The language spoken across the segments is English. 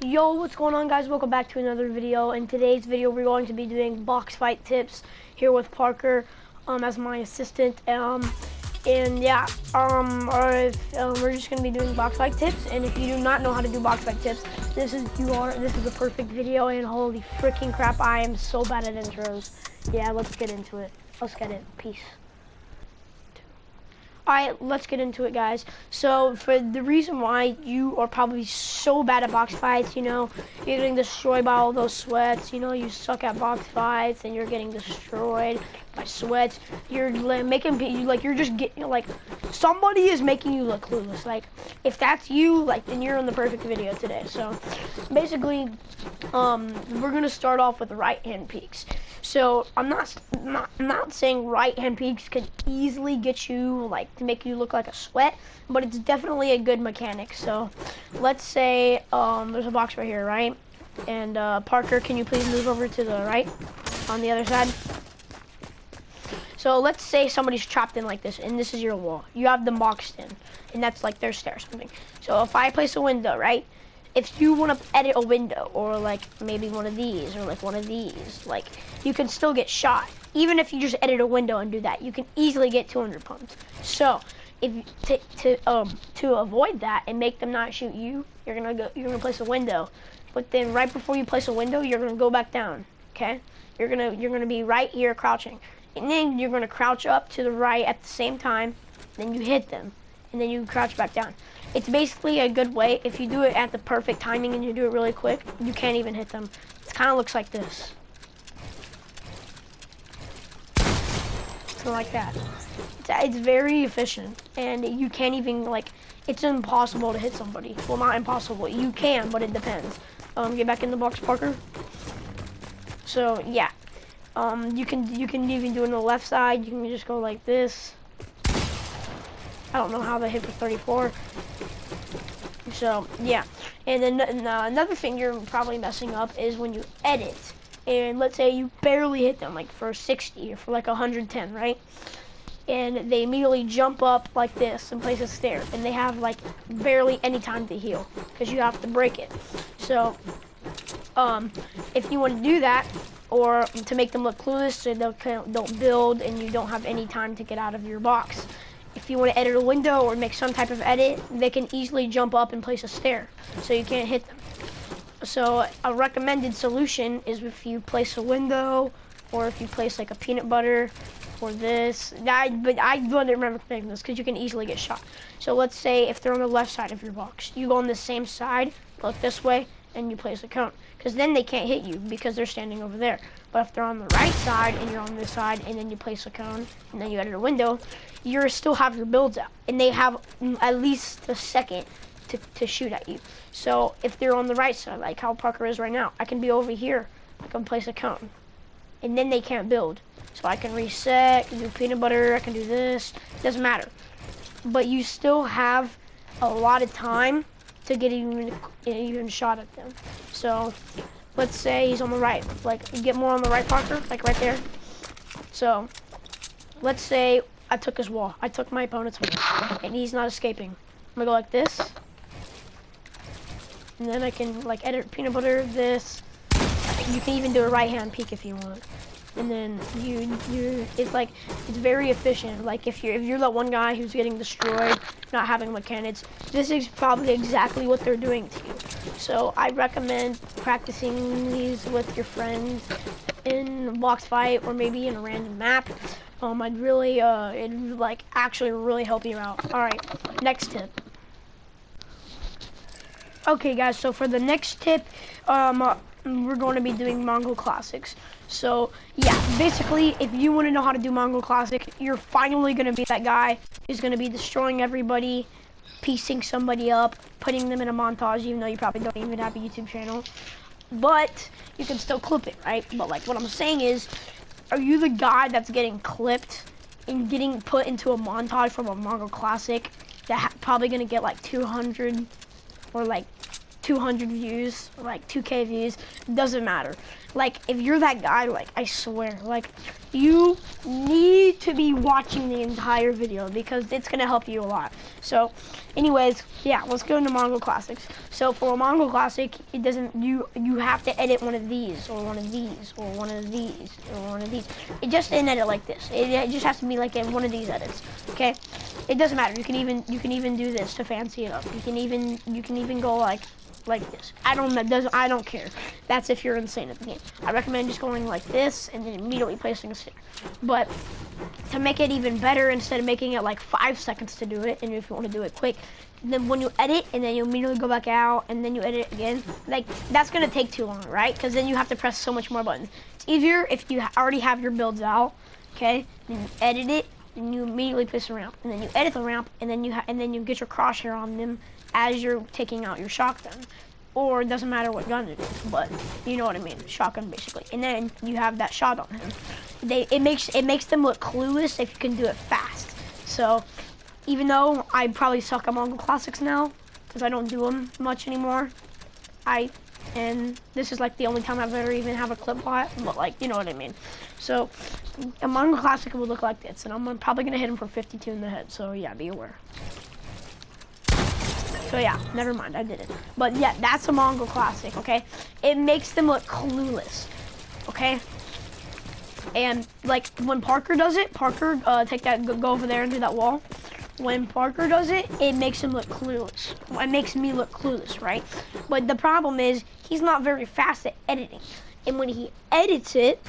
Yo, what's going on, guys? Welcome back to another video. In today's video, we're going to be doing box fight tips here with Parker as my assistant. And yeah, we're just going to be doing box fight tips. And if you do not know how to do box fight tips, this is a perfect video. And holy freaking crap, I am so bad at intros. Yeah, let's get into it. Let's get it. Peace. Alright, let's get into it, guys. So, for the reason why you are probably so bad at box fights, you know, you're getting destroyed by all those sweats, you know, you suck at box fights and you're getting destroyed by sweats. You're making, you're just getting, somebody is making you look clueless. Like, if that's you, then you're in the perfect video today. So, basically, we're going to start off with right hand peeks. So I'm not saying right hand peeks can easily get you to make you look like a sweat, but it's definitely a good mechanic. So let's say there's a box right here, right? And Parker, can you please move over to the right on the other side? So let's say somebody's trapped in like this, and this is your wall. You have them boxed in, and that's like their stair or something. So if I place a window, right? If you want to edit a window, or maybe one of these, or one of these, you can still get shot. Even if you just edit a window and do that, you can easily get 200 pumps. So, if to avoid that and make them not shoot you, you're gonna place a window. But then right before you place a window, you're gonna go back down. Okay? You're gonna be right here crouching, and then you're gonna crouch up to the right at the same time. Then you hit them, and then you crouch back down. It's basically a good way. If you do it at the perfect timing and you do it really quick, you can't even hit them. It kind of looks like this. So like that. It's very efficient, and you can't even, it's impossible to hit somebody. Well, not impossible. You can, but it depends. Get back in the box, Parker. So, yeah. You can even do it on the left side. You can just go like this. I don't know how they hit for 34. So, yeah. And then another thing you're probably messing up is when you edit. And let's say you barely hit them, for 60 or for 110, right? And they immediately jump up like this and place a stair. And they have, barely any time to heal, because you have to break it. So, if you want to do that, or to make them look clueless so they don't build and you don't have any time to get out of your box, if you want to edit a window or make some type of edit, they can easily jump up and place a stair, so you can't hit them. So a recommended solution is if you place a window, or if you place a peanut butter, or this. But I wouldn't remember playing this because you can easily get shot. So let's say if they're on the left side of your box, you go on the same side, look this way, and you place a cone, because then they can't hit you because they're standing over there. But if they're on the right side and you're on this side, and then you place a cone and then you edit a window, you still have your builds out, and they have at least a second to shoot at you. So if they're on the right side, like how Parker is right now, I can be over here, I can place a cone, and then they can't build. So I can reset, do peanut butter, I can do this, doesn't matter. But you still have a lot of time to get even shot at them. So let's say he's on the right, get more on the right, Parker, right there. So let's say I took his wall, I took my opponent's wall, and he's not escaping. I'm gonna go like this, and then I can edit peanut butter, this. You can even do a right hand peek if you want. And then it's very efficient. If you're that one guy who's getting destroyed, not having mechanics, this is probably exactly what they're doing to you. So I recommend practicing these with your friends in box fight, or maybe in a random map. I'd really it'd actually really help you out. All right, next tip. Okay, guys. So for the next tip, we're going to be doing Mongol Classics. So yeah, basically, if you want to know how to do Mongol Classic, you're finally going to be that guy who's going to be destroying everybody, piecing somebody up, putting them in a montage, even though you probably don't even have a YouTube channel. But you can still clip it, right? But what I'm saying is, are you the guy that's getting clipped and getting put into a montage from a Mongol Classic that probably going to get 200 or 200 views, like 2K views, doesn't matter. Like, if you're that guy, like, I swear, like, you need to be watching the entire video because it's gonna help you a lot. So, anyways, yeah, let's go into Mongol Classics. So for a Mongol Classic, it doesn't, you have to edit one of these, or one of these, or one of these, or one of these. It just didn't edit like this. It just has to be like in one of these edits, okay? It doesn't matter. You can even do this to fancy it up. You can even go like this. I don't care. That's if you're insane at the game. I recommend just going like this and then immediately placing a stick. But to make it even better, instead of making it like 5 seconds to do it, and if you want to do it quick, then when you edit and then you immediately go back out and then you edit again, like that's gonna take too long, right? Because then you have to press so much more buttons. It's easier if you already have your builds out, okay? Then you edit it and you immediately place a ramp, and then you edit the ramp, and then you get your crosshair on them as you're taking out your shotgun, or it doesn't matter what gun it is, but you know what I mean, shotgun basically. And then you have that shot on him. It makes them look clueless if you can do it fast. So even though I probably suck at Mongol Classics now because I don't do them much anymore, and this is like the only time I've ever even have a clip bot, but like, you know what I mean. So a Mongol Classic will look like this, and I'm probably gonna hit him for 52 in the head. So yeah, be aware. So yeah, never mind, I did it. But yeah, that's a Mongol Classic, okay? It makes them look clueless, okay? And like when Parker does it, Parker, take that, go over there and do that wall. When Parker does it, it makes him look clueless. It makes me look clueless, right? But the problem is, he's not very fast at editing. And when he edits it,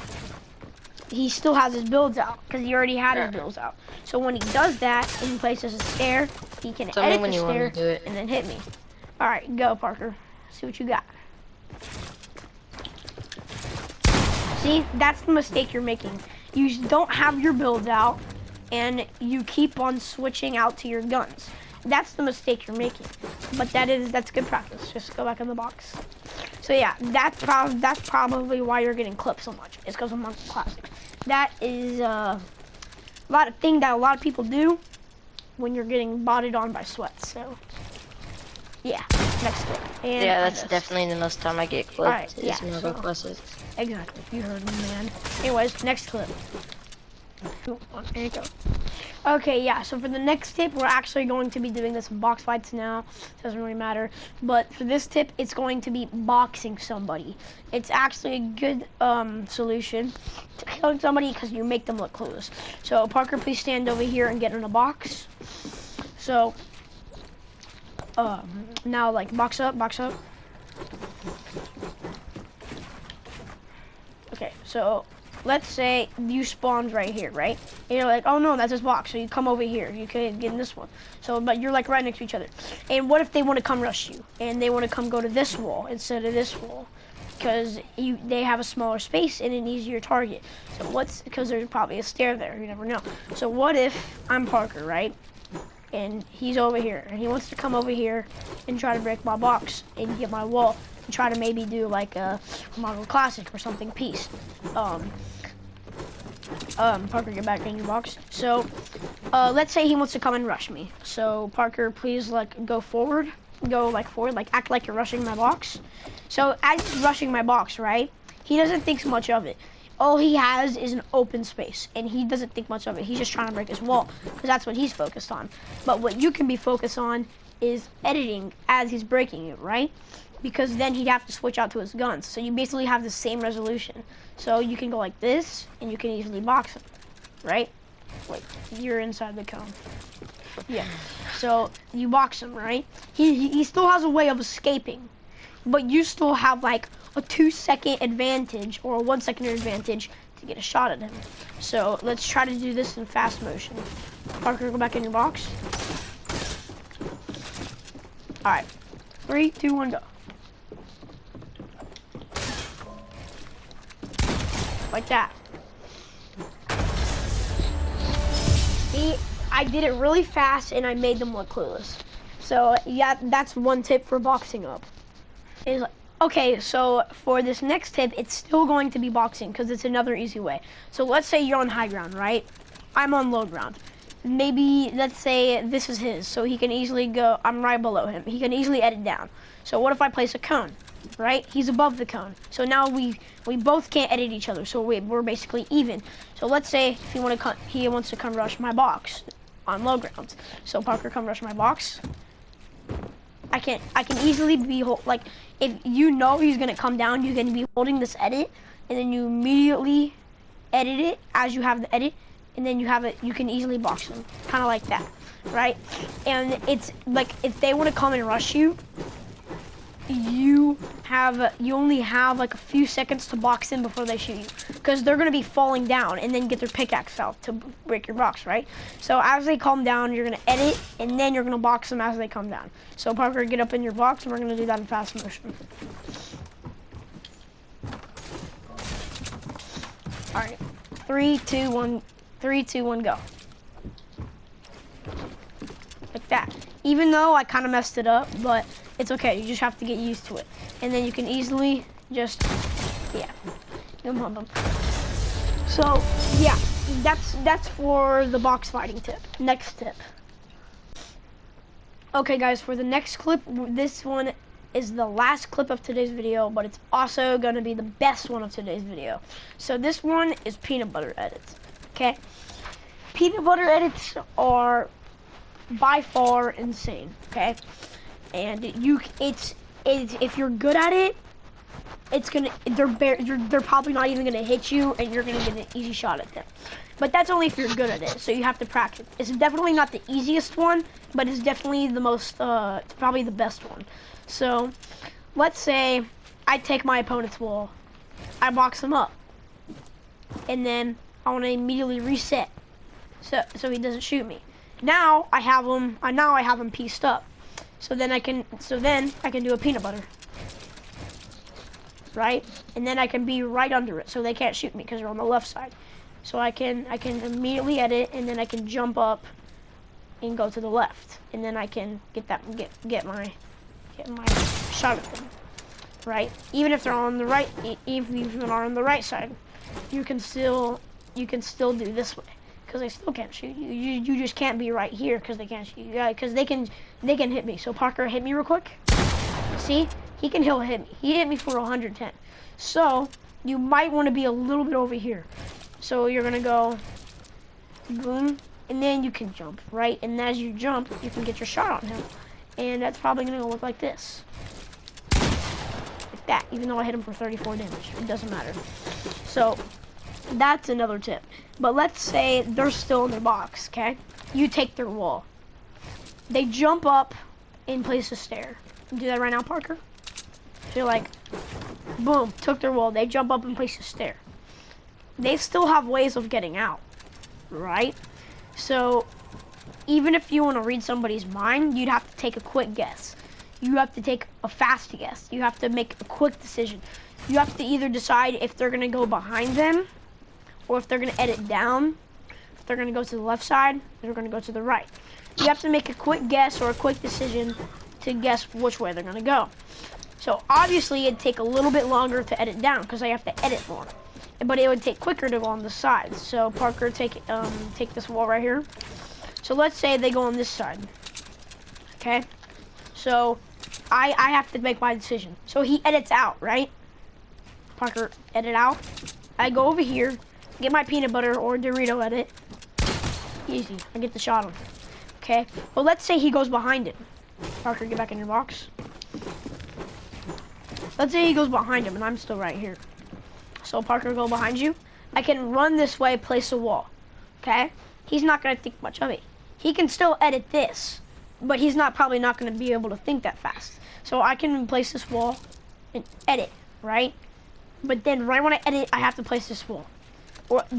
he still has his builds out, because he already had his builds out. So when he does that, and he places a stair, he can edit the stair and then hit me. All right, go Parker. See what you got. See, that's the mistake you're making. You don't have your builds out, and you keep on switching out to your guns. That's the mistake you're making. But that's good practice. Just go back in the box. So yeah, that's probably why you're getting clipped so much. It's because of Mongol Classics. That is a thing that a lot of people do when you're getting botted on by sweats. So yeah, next clip. And yeah, that's definitely the most time I get clipped. Right, yeah, Mongol Classics. Exactly, you heard me, man. Anyways, next clip. There you go. Okay, yeah, so for the next tip, we're actually going to be doing this in box fights now. Doesn't really matter. But for this tip, it's going to be boxing somebody. It's actually a good solution to killing somebody because you make them look clueless. So Parker, please stand over here and get in a box. So now like box up. Okay, so let's say you spawned right here, right? And you're like, oh no, that's his box. So you come over here. You could get in this one. So, but you're like right next to each other. And what if they want to come rush you? And they want to come go to this wall instead of this wall? Because they have a smaller space and an easier target. So because there's probably a stair there. You never know. So what if I'm Parker, right? And he's over here. And he wants to come over here and try to break my box and get my wall. And try to maybe do like a Mongol Classic or something piece. Parker, get back in your box. So, let's say he wants to come and rush me. So, Parker, please, like, go forward. Go, like, forward. Like, act like you're rushing my box. So, as he's rushing my box, right, he doesn't think much of it. All he has is an open space, and he doesn't think much of it. He's just trying to break his wall, because that's what he's focused on. But what you can be focused on is editing as he's breaking it, right? Because then he'd have to switch out to his guns. So you basically have the same resolution. So you can go like this, and you can easily box him, right? Wait, you're inside the cone. Yeah, so you box him, right? He still has a way of escaping, but you still have like a 2-second advantage or a 1-second advantage to get a shot at him. So let's try to do this in fast motion. Parker, go back in your box. All right, 3, 2, 1, go. Like that. See, I did it really fast and I made them look clueless. So yeah, that's one tip for boxing up. Is like, okay, so for this next tip, it's still going to be boxing because it's another easy way. So let's say you're on high ground, right? I'm on low ground. maybe let's say this is his, so he can easily go, I'm right below him. He can easily edit down. So what if I place a cone, right? He's above the cone. So now we both can't edit each other, so we're basically even. So let's say if he wants to come rush my box on low grounds. So Parker, come rush my box. I can easily be like, if you know he's gonna come down, you can be holding this edit, and then you immediately edit it as you have the edit, and then you have it. You can easily box them, kind of like that, right? And it's like if they want to come and rush you, you only have like a few seconds to box in before they shoot you, because they're gonna be falling down and then get their pickaxe out to break your box, right? So as they come down, you're gonna edit, and then you're gonna box them as they come down. So Parker, get up in your box, and we're gonna do that in fast motion. All right, 3, 2, 1, 3, 2, 1, go. Like that. Even though I kind of messed it up, but it's okay. You just have to get used to it. And then you can easily just, yeah, bump them. So yeah, that's for the box fighting tip. Next tip. Okay guys, for the next clip, this one is the last clip of today's video, but it's also gonna be the best one of today's video. So this one is peanut butter edits, okay? Peanut butter edits are by far insane, okay? And if you're good at it, they're probably not even gonna hit you, and you're gonna get an easy shot at them. But that's only if you're good at it, so you have to practice. It's definitely not the easiest one, but it's definitely the most, it's probably the best one. So, let's say I take my opponent's wall, I box him up, and then I want to immediately reset, so he doesn't shoot me. Now I have him pieced up, so then I can do a peanut butter, right? And then I can be right under it, so they can't shoot me because they're on the left side. So I can immediately edit, and then I can jump up and go to the left, and then I can get my shot at them, right? Even if they're on the right, even if they're on the right side, you can still do this way, because they still can't shoot you. You just can't be right here because they can't shoot you, because they can hit me. So Parker, hit me real quick. See, he'll hit me. He hit me for 110. So you might want to be a little bit over here. So you're gonna go boom, and then you can jump, right? And as you jump, you can get your shot on him. And that's probably gonna look like this. Like that, even though I hit him for 34 damage. It doesn't matter. So that's another tip. But let's say they're still in their box, okay? You take their wall. They jump up and place a stair. Do that right now, Parker. So like, boom, took their wall. They jump up and place a stair. They still have ways of getting out, right? So even if you want to read somebody's mind, you'd have to take a quick guess. You have to take a fast guess. You have to make a quick decision. You have to either decide if they're going to go behind them, or if they're going to edit down, if they're going to go to the left side, or they're going to go to the right. You have to make a quick guess or a quick decision to guess which way they're going to go. So obviously it'd take a little bit longer to edit down because I have to edit more. But it would take quicker to go on the sides. So Parker, take this wall right here. So let's say they go on this side, okay? So I have to make my decision. So he edits out, right? Parker, edit out. I go over here, get my peanut butter or Dorito edit. Easy, I get the shot on him, okay? But let's say he goes behind it. Parker, get back in your box. Let's say he goes behind him and I'm still right here. So Parker, go behind you. I can run this way, place a wall, okay? He's not gonna think much of it. He can still edit this, but he's probably not gonna be able to think that fast. So I can place this wall and edit, right? But then right when I edit, I have to place this wall.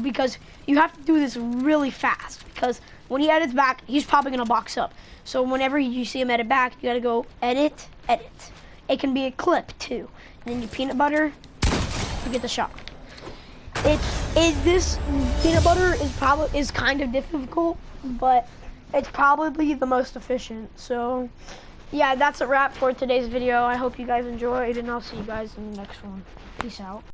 Because you have to do this really fast, because when he edits back, he's probably gonna box up. So whenever you see him edit back, you gotta go edit, edit. It can be a clip too. And then you peanut butter, you get the shot. This peanut butter is kind of difficult, but it's probably the most efficient. So yeah, that's a wrap for today's video. I hope you guys enjoyed, and I'll see you guys in the next one. Peace out.